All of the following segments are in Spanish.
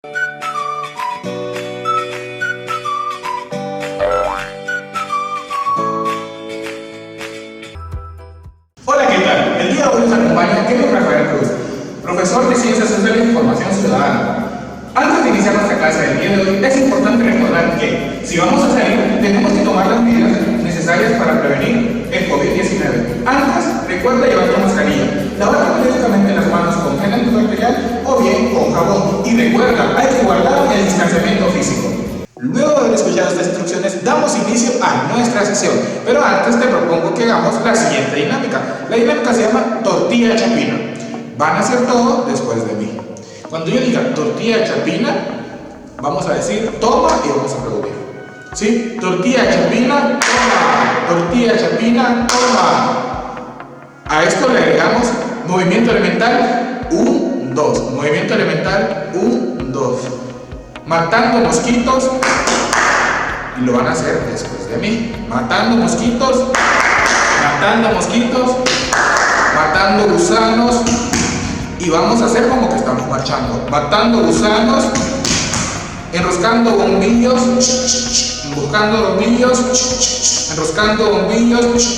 Hola, ¿qué tal? El día de hoy nos acompaña Kevin Rafael Cruz, profesor de Ciencias Sociales e Información Ciudadana. Antes de iniciar nuestra clase del día de hoy, es importante recordar que, si vamos a salir, tenemos que tomar las medidas necesarias para prevenir el COVID-19. Antes, recuerda llevar tu mascarilla, lavarte periódicamente las manos con gel antibacterial o bien con jabón. Y recuerda, hay que guardar el distanciamiento físico. Luego de haber escuchado estas instrucciones, damos inicio a nuestra sesión. Pero antes te propongo que hagamos la siguiente dinámica. La dinámica se llama tortilla chapina. Van a hacer todo después de mí. Cuando yo diga tortilla chapina, vamos a decir toma y vamos a aplaudir. ¿Sí? Tortilla chapina, toma. Tortilla chapina, toma. A esto le agregamos movimiento elemental 1, 2. Movimiento elemental 1, 2. Matando mosquitos, y lo van a hacer después de mí. Matando mosquitos, matando mosquitos, matando gusanos, y vamos a hacer como que estamos marchando. Matando gusanos, enroscando bombillos, buscando bombillos, enroscando bombillos.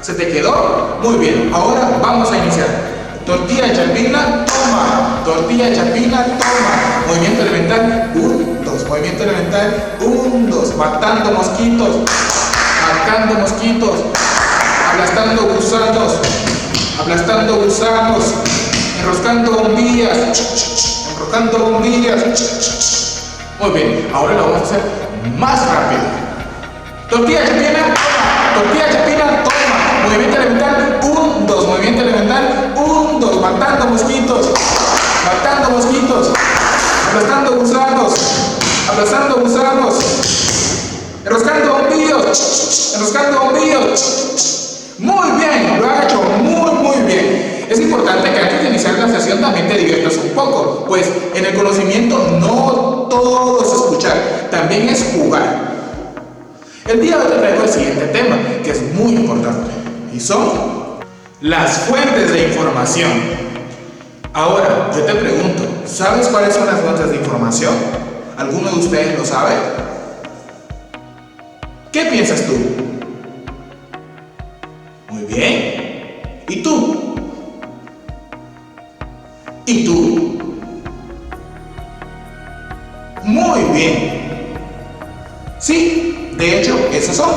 ¿Se te quedó? Muy bien, ahora vamos a iniciar. Tortilla chapina, toma. Tortilla chapina, toma. Movimiento elemental 1, 2. Movimiento elemental 1, 2. Matando mosquitos, matando mosquitos, aplastando gusanos, aplastando gusanos, enroscando bombillas, enroscando bombillas. Muy bien, ahora lo vamos a hacer más rápido. Tortilla chapina, toma. Tortilla chapina, toma. Movimiento elemental 1, 2. Movimiento elemental 1, 2. Matando mosquitos, matando mosquitos, aplastando gusanos, aplastando gusanos, enroscando bombillos, enroscando bombillos. Muy bien, lo ha hecho muy bien. Es importante que antes de iniciar la sesión también te diviertas un poco, pues en el conocimiento no todo es escuchar, también es jugar. El día de hoy te traigo el siguiente tema, que es muy importante, y son las fuentes de información. Ahora, yo te pregunto, ¿sabes cuáles son las fuentes de información? ¿Alguno de ustedes lo sabe? ¿Qué piensas tú? Muy bien. ¿Y tú? ¿Y tú? Muy bien. Sí, de hecho, esas son.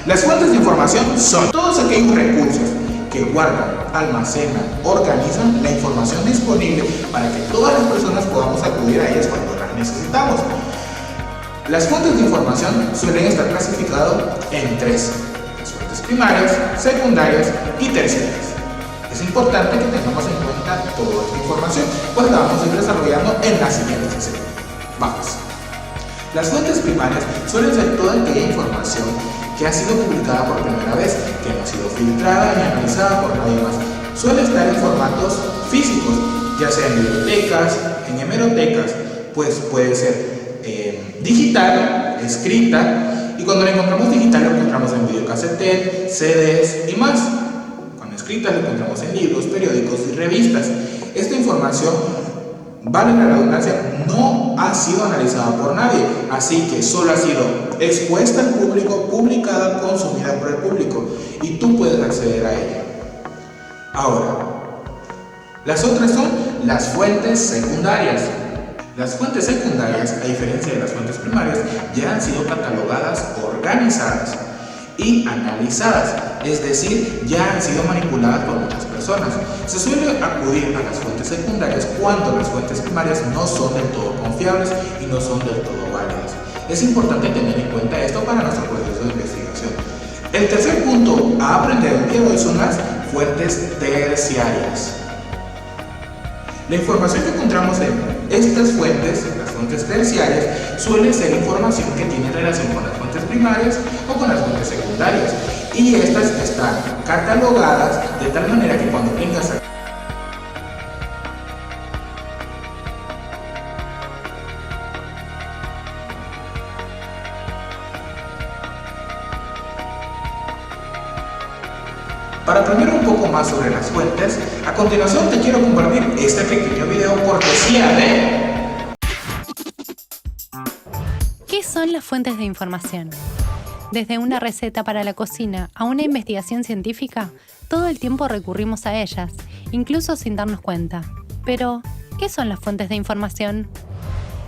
Las fuentes de información son todos aquellos recursos que guardan, almacenan, organizan la información disponible para que todas las personas podamos acudir a ellas cuando las necesitamos. Las fuentes de información suelen estar clasificadas en 3: las fuentes primarias, secundarias y terciarias. Es importante que tengamos en cuenta toda esta información, pues la vamos a ir desarrollando en la siguiente sesión. Vamos. Las fuentes primarias suelen ser toda aquella información que ha sido publicada por primera vez, que no ha sido filtrada ni analizada por nadie más. Suele estar en formatos físicos, ya sea en bibliotecas, en hemerotecas, pues puede ser digital, escrita, y cuando la encontramos digital la encontramos en videocassette, CDs y más. Cuando escrita la encontramos en libros, periódicos y revistas. Esta información, vale la redundancia, no ha sido analizada por nadie, así que solo ha sido expuesta al público, publicada, consumida por el público, y tú puedes acceder a ella. Ahora, las otras son las fuentes secundarias. Las fuentes secundarias, a diferencia de las fuentes primarias, ya han sido catalogadas, organizadas y analizadas, es decir, ya han sido manipuladas por muchas personas. Se suele acudir a las fuentes secundarias cuando las fuentes primarias no son del todo confiables y no son del todo válidas. Es importante tener en cuenta esto para nuestro proceso de investigación. El tercer punto a aprender el día de hoy son las fuentes terciarias. La información que encontramos en estas fuentes, las fuentes terciarias, suele ser información que tiene relación con las fuentes primarias o con las fuentes secundarias, y estas están catalogadas de tal manera que cuando tengas Para aprender un poco más sobre las fuentes, a continuación te quiero compartir este pequeño video cortesía de... ¿Qué son las fuentes de información? Desde una receta para la cocina a una investigación científica, todo el tiempo recurrimos a ellas, incluso sin darnos cuenta. Pero, ¿qué son las fuentes de información?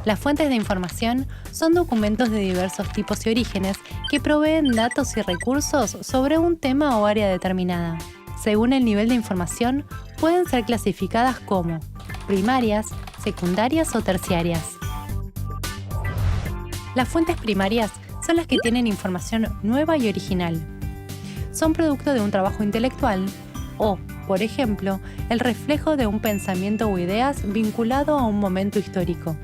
Las fuentes de información son documentos de diversos tipos y orígenes que proveen datos y recursos sobre un tema o área determinada. Según el nivel de información, pueden ser clasificadas como primarias, secundarias o terciarias. Las fuentes primarias son las que tienen información nueva y original. Son producto de un trabajo intelectual o, por ejemplo, el reflejo de un pensamiento o ideas vinculado a un momento histórico.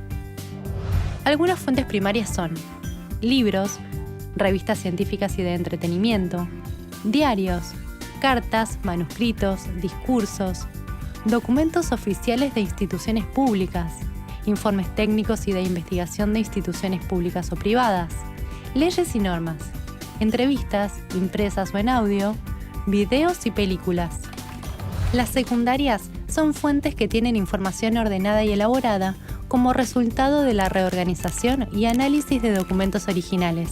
Algunas fuentes primarias son libros, revistas científicas y de entretenimiento, diarios, cartas, manuscritos, discursos, documentos oficiales de instituciones públicas, informes técnicos y de investigación de instituciones públicas o privadas, leyes y normas, entrevistas, impresas o en audio, videos y películas. Las secundarias son fuentes que tienen información ordenada y elaborada como resultado de la reorganización y análisis de documentos originales.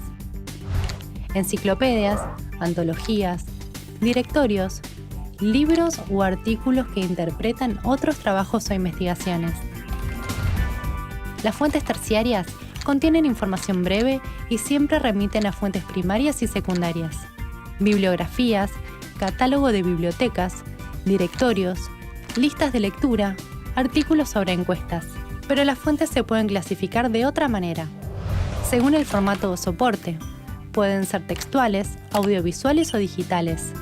Enciclopedias, antologías, directorios, libros o artículos que interpretan otros trabajos o investigaciones. Las fuentes terciarias contienen información breve y siempre remiten a fuentes primarias y secundarias. Bibliografías, catálogo de bibliotecas, directorios, listas de lectura, artículos sobre encuestas. Pero las fuentes se pueden clasificar de otra manera, según el formato o soporte. Pueden ser textuales, audiovisuales o digitales.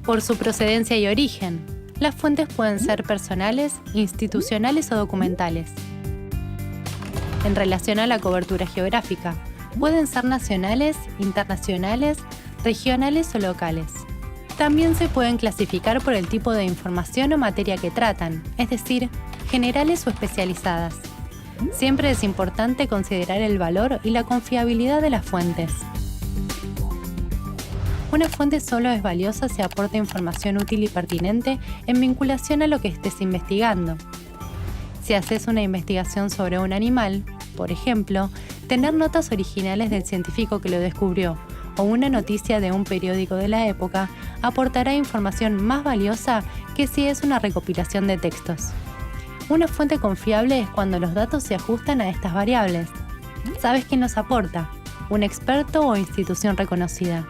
Por su procedencia y origen, las fuentes pueden ser personales, institucionales o documentales. En relación a la cobertura geográfica, pueden ser nacionales, internacionales, regionales o locales. También se pueden clasificar por el tipo de información o materia que tratan, es decir, generales o especializadas. Siempre es importante considerar el valor y la confiabilidad de las fuentes. Una fuente solo es valiosa si aporta información útil y pertinente en vinculación a lo que estés investigando. Si haces una investigación sobre un animal, por ejemplo, tener notas originales del científico que lo descubrió o una noticia de un periódico de la época aportará información más valiosa que si es una recopilación de textos. Una fuente confiable es cuando los datos se ajustan a estas variables. ¿Sabes quién los aporta? ¿Un experto o institución reconocida?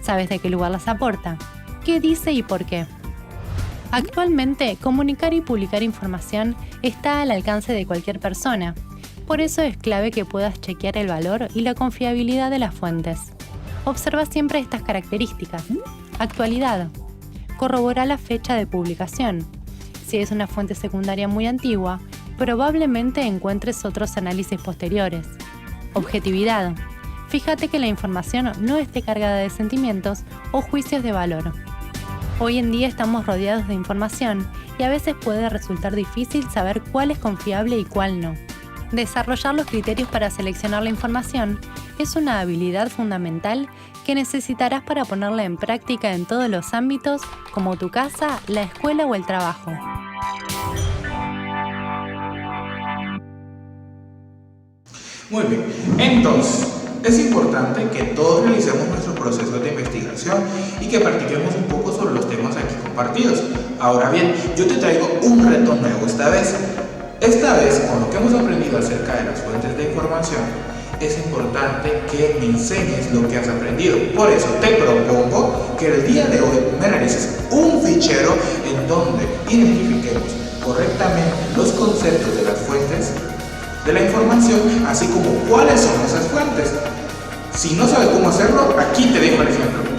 ¿Sabes de qué lugar las aporta? ¿Qué dice y por qué? Actualmente, comunicar y publicar información está al alcance de cualquier persona. Por eso es clave que puedas chequear el valor y la confiabilidad de las fuentes. Observa siempre estas características. Actualidad. Corrobora la fecha de publicación. Si es una fuente secundaria muy antigua, probablemente encuentres otros análisis posteriores. Objetividad. Fíjate que la información no esté cargada de sentimientos o juicios de valor. Hoy en día estamos rodeados de información y a veces puede resultar difícil saber cuál es confiable y cuál no. Desarrollar los criterios para seleccionar la información es una habilidad fundamental que necesitarás para ponerla en práctica en todos los ámbitos, como tu casa, la escuela o el trabajo. Muy bien, entonces, es importante que todos realicemos nuestros procesos de investigación y que practiquemos un poco sobre los temas aquí compartidos. Ahora bien, yo te traigo un reto nuevo esta vez. Esta vez, con lo que hemos aprendido acerca de las fuentes de información, es importante que me enseñes lo que has aprendido. Por eso te propongo que el día de hoy me realices un fichero en donde identifiquemos correctamente los conceptos de las fuentes de la información, así como cuáles son esas fuentes. Si no sabes cómo hacerlo, aquí te dejo el ejemplo.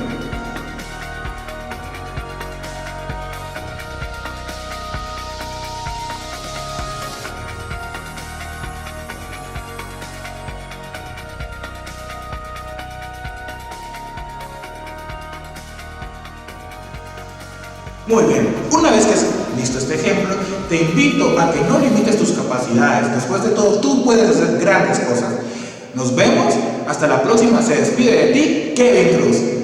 Muy bien, una vez que has visto este ejemplo, te invito a que no limites tus capacidades. Después de todo, tú puedes hacer grandes cosas. Nos vemos, hasta la próxima. Se despide de ti, Kevin Cruz.